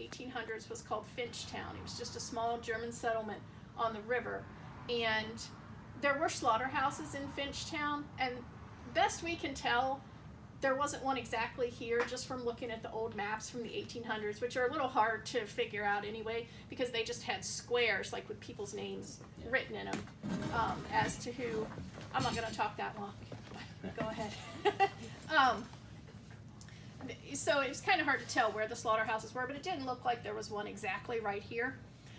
1800s was called Finchtown. It was just a small German settlement on the river, and there were slaughterhouses in Finchtown, and best we can tell, there wasn't one exactly here, just from looking at the old maps from the 1800s, which are a little hard to figure out anyway, because they just had squares, like with people's names written in them, as to who. I'm not going to talk that long. Go ahead. So it was kind of hard to tell where the slaughterhouses were, but it didn't look like there was one exactly right here.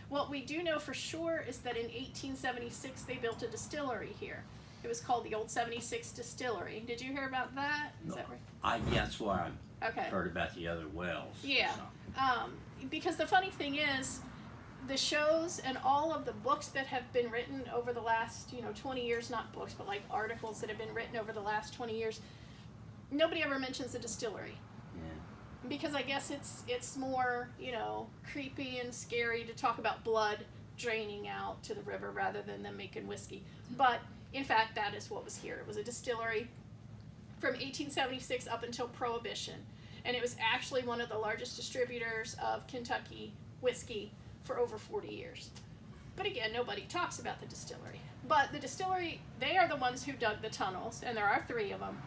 What we do know for sure is that in 1876 they built a distillery here. It was called the Old 76 Distillery. Did you hear about that? Is that right? That's why I Okay. heard about the other wells. Yeah. Because the funny thing is, the shows and all of the books that have been written over the last 20 years, not books, but like articles that have been written over the last 20 years, nobody ever mentions the distillery. Yeah. Because I guess it's more, creepy and scary to talk about blood draining out to the river rather than them making whiskey. But in fact, that is what was here. It was a distillery from 1876 up until Prohibition. And it was actually one of the largest distributors of Kentucky whiskey for over 40 years. But again, nobody talks about the distillery. But the distillery, they are the ones who dug the tunnels, and there are 3 of them.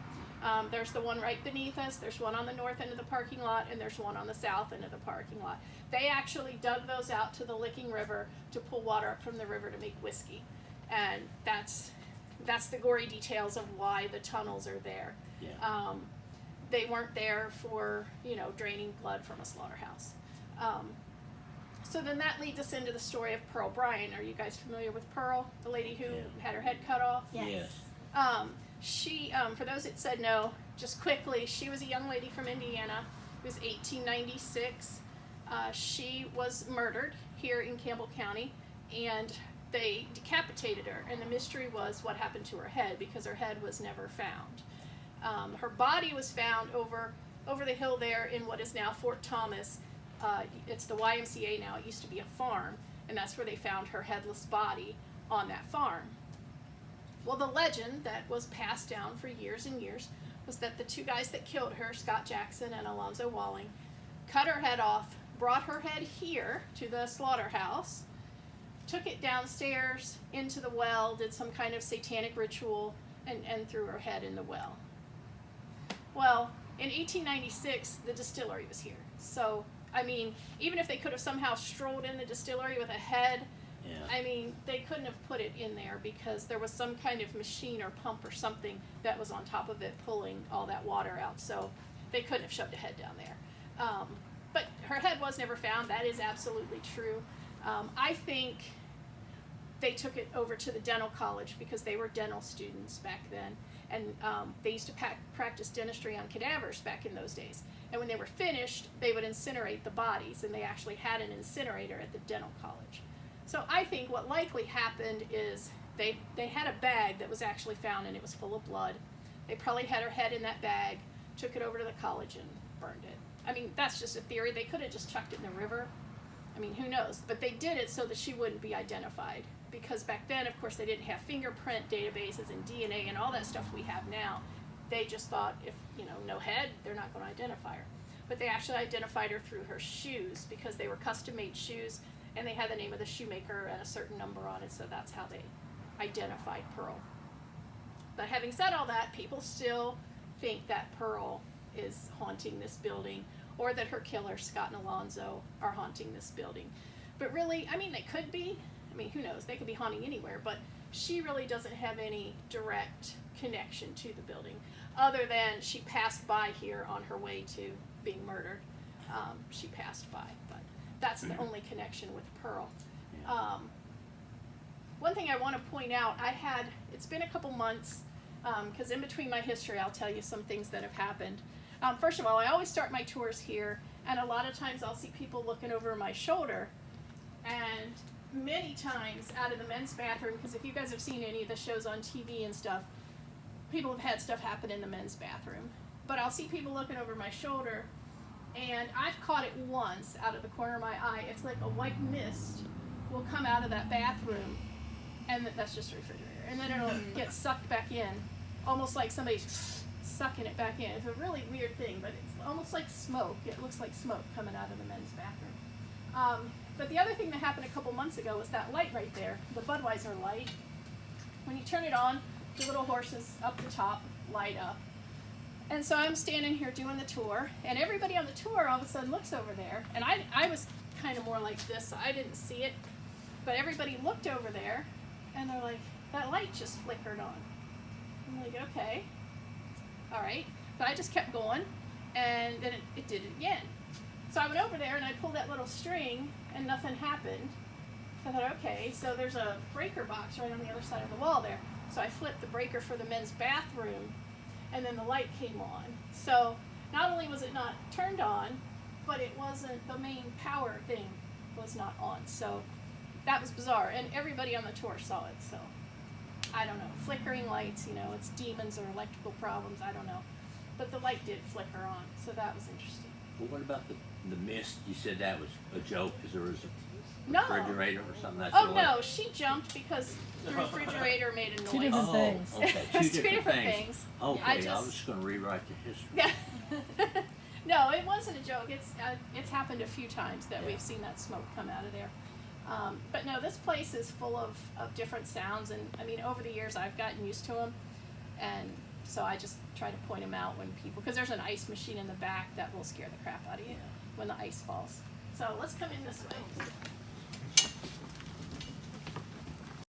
There's the one right beneath us, there's one on the north end of the parking lot, and there's one on the south end of the parking lot. They actually dug those out to the Licking River to pull water up from the river to make whiskey. And that's the gory details of why the tunnels are there. Yeah. They weren't there for, draining blood from a slaughterhouse. So then that leads us into the story of Pearl Bryan. Are you guys familiar with Pearl, the lady who had her head cut off? Yes. She, for those that said no, just quickly, she was a young lady from Indiana. It was 1896. She was murdered here in Campbell County, and they decapitated her. And the mystery was what happened to her head, because her head was never found. Her body was found over the hill there in what is now Fort Thomas. It's the YMCA now. It used to be a farm, and that's where they found her headless body on that farm. Well, the legend that was passed down for years and years was that the 2 guys that killed her, Scott Jackson and Alonzo Walling, cut her head off, brought her head here to the slaughterhouse, took it downstairs into the well, did some kind of satanic ritual, and threw her head in the well. Well, in 1896, the distillery was here. So, even if they could have somehow strolled in the distillery with a head, they couldn't have put it in there because there was some kind of machine or pump or something that was on top of it pulling all that water out. So they couldn't have shoved a head down there. But her head was never found. That is absolutely true. I think they took it over to the dental college because they were dental students back then. And they used to practice dentistry on cadavers back in those days. And when they were finished, they would incinerate the bodies, and they actually had an incinerator at the dental college. So I think what likely happened is they had a bag that was actually found, and it was full of blood. They probably had her head in that bag, took it over to the college, and burned it. That's just a theory. They could have just chucked it in the river. Who knows? But they did it so that she wouldn't be identified. Because back then, of course, they didn't have fingerprint databases and DNA and all that stuff we have now. They just thought if, no head, they're not going to identify her. But they actually identified her through her shoes because they were custom-made shoes, and they had the name of the shoemaker and a certain number on it, so that's how they identified Pearl. But having said all that, people still think that Pearl is haunting this building, or that her killer, Scott and Alonzo, are haunting this building. But really, they could be. Who knows? They could be haunting anywhere, but she really doesn't have any direct connection to the building, other than she passed by here on her way to being murdered. She passed by, but that's the only connection with Pearl. One thing I want to point out, it's been a couple months, because in between my history, I'll tell you some things that have happened. First of all, I always start my tours here, and a lot of times I'll see people looking over my shoulder, and many times out of the men's bathroom, because if you guys have seen any of the shows on TV and stuff, people have had stuff happen in the men's bathroom. But I'll see people looking over my shoulder, and I've caught it once out of the corner of my eye. It's like a white mist will come out of that bathroom, and that's just a refrigerator, and then it'll get sucked back in, almost like somebody's sucking it back in. It's a really weird thing, but it's almost like smoke. It looks like smoke coming out of the men's bathroom. But the other thing that happened a couple months ago was that light right there, the Budweiser light. When you turn it on, the little horses up the top light up. And so I'm standing here doing the tour, and everybody on the tour all of a sudden looks over there. And I was kind of more like this, so I didn't see it. But everybody looked over there, and they're like, that light just flickered on. I'm like, okay, all right. But I just kept going, and then it did it again. So I went over there, and I pulled that little string, and nothing happened. So I thought, okay, so there's a breaker box right on the other side of the wall there. So I flipped the breaker for the men's bathroom, and then the light came on. So not only was it not turned on, but it wasn't, the main power thing was not on. So that was bizarre, and everybody on the tour saw it. So I don't know, flickering lights, you know, it's demons or electrical problems, I don't know. But the light did flicker on, so that was interesting. Well, what about the mist? You said that was a joke because there was a No. refrigerator or something. That's Oh the no, she jumped because the refrigerator made a noise. Two different things. Okay, It's two different things. Okay, I I just- was just going to rewrite the history. Yeah. No, it wasn't a joke. It's happened a few times that Yeah. we've seen that smoke come out of there. But no, this place is full of different sounds, and I mean, over the years I've gotten used to them, and so I just try to point them out when people, because there's an ice machine in the back that will scare the crap out of you when the ice falls. So let's come in this way.